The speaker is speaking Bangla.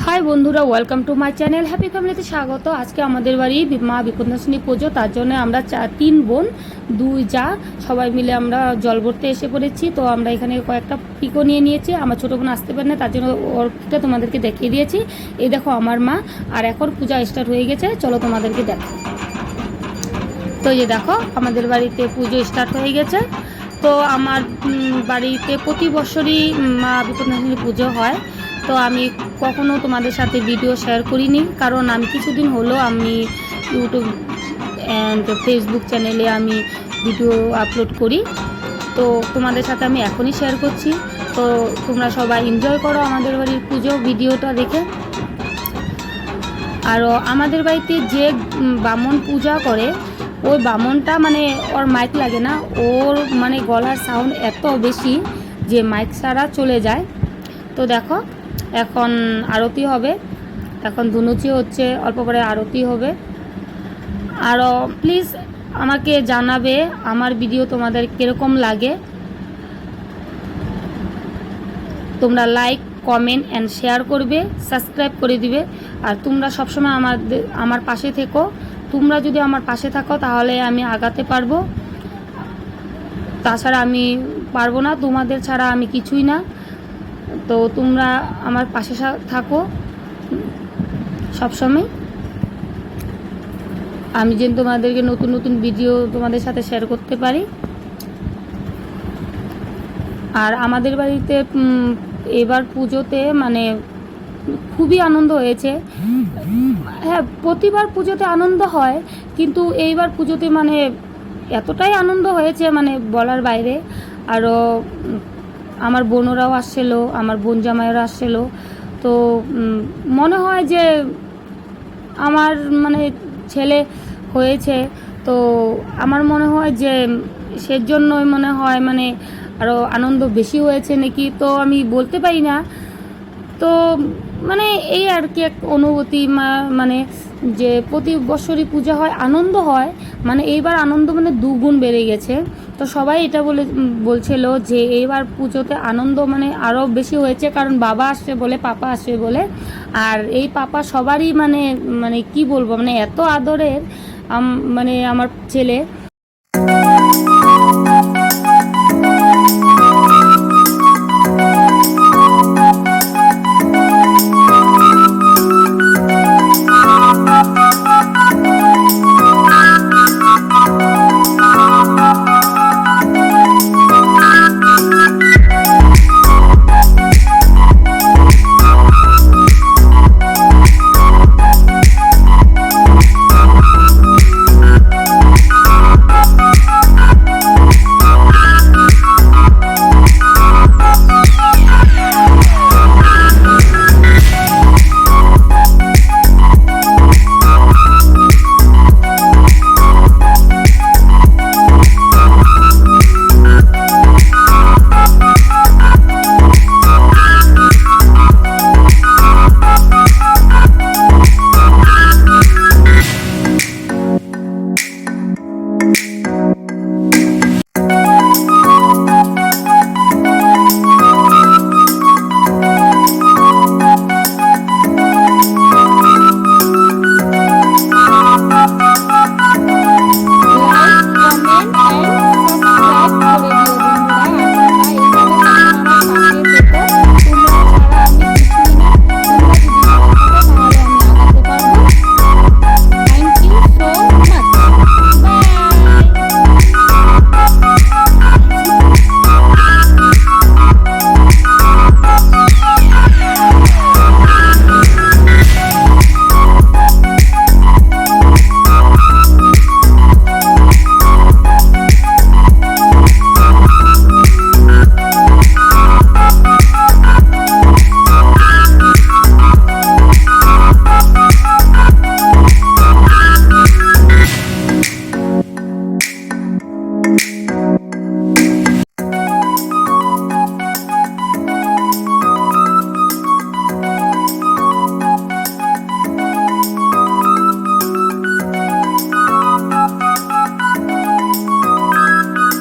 হাই বন্ধুরা, welcome to my channel happy ফ্যামিলিতে স্বাগত। আজকে আমাদের বাড়ি মা বিপন্নাসিনী পুজো, তার জন্য আমরা 3 বোন 2 যা সবাই মিলে আমরা জল ভরতে এসে পড়েছি। তো আমরা এখানে কয়েকটা পিকো নিয়ে নিয়েছি। আমার ছোটো বোন আসতে পারে না, তার জন্য ওর পিকটা তোমাদেরকে দেখিয়ে দিয়েছি। এই দেখো আমার মা। আর এখন পূজা স্টার্ট হয়ে গেছে, চলো তোমাদেরকে দেখো। তো এই দেখো আমাদের বাড়িতে পুজো স্টার্ট হয়ে গেছে। তো আমার বাড়িতে প্রতি বছরই মা বিপন্নাসিনী পুজো হয়। তো আমি কখনো তোমাদের সাথে ভিডিও শেয়ার করিনি, কারণ আমি কিছুদিন হলো আমি ইউটিউব অ্যান্ড ফেসবুক চ্যানেলে আমি ভিডিও আপলোড করি। তো তোমাদের সাথে আমি এখনই শেয়ার করছি। তো তোমরা সবাই এনজয় করো আমাদের বাড়ির পুজো ভিডিওটা দেখে। আর আমাদের বাড়িতে যে বামন পূজা করে, ওই বামনটা মানে ওর মাইক লাগে না, ওর মানে গলার সাউন্ড এত বেশি যে মাইক ছাড়া চলে যায়। তো দেখো এখন আরতি হবে, এখন ধুনুচি হচ্ছে, অল্প পরে আরতি হবে। আর প্লিজ আমাকে জানাবে আমার ভিডিও তোমাদের কীরকম লাগে। তোমরা লাইক, কমেন্ট অ্যান্ড শেয়ার করবে, সাবস্ক্রাইব করে দিবে। আর তোমরা সবসময় আমার পাশে থেকো। তোমরা যদি আমার পাশে থাকো তাহলে আমি আগাতে পারবো, তাছাড়া আমি পারবো না। তোমাদের ছাড়া আমি কিছুই না। তো তোমরা আমার পাশে থাকো সবসময়, আমি যেন তোমাদেরকে নতুন নতুন ভিডিও তোমাদের সাথে শেয়ার করতে পারি। আর আমাদের বাড়িতে এবার পুজোতে মানে খুবই আনন্দ হয়েছে। হ্যাঁ, প্রতিবার পুজোতে আনন্দ হয়, কিন্তু এইবার পুজোতে মানে এতটাই আনন্দ হয়েছে মানে বলার বাইরে। আরও আমার বোনরাও আসছিলো, আমার বোন জামাইরা আসছিলো। তো মনে হয় যে আমার মানে ছেলে হয়েছে, তো আমার মনে হয় যে সেজন্যই মনে হয় মানে আরও আনন্দ বেশি হয়েছে নাকি, তো আমি বলতে পারি না। তো মানে এই আর কি এক অনুভূতি, মানে যে প্রতি বছরই পূজা হয়, আনন্দ হয়, মানে এইবার আনন্দ মানে দুগুণ বেড়ে গেছে। তো সবাই এটা বলছিল যে এইবার পুজোতে আনন্দ মানে আরও বেশি হয়েছে, কারণ বাবা আসছে বলে, পাপা আসছে বলে। আর এই পাপা সবারই মানে মানে কি বলবো, মানে এত আদরের মানে আমার ছেলে।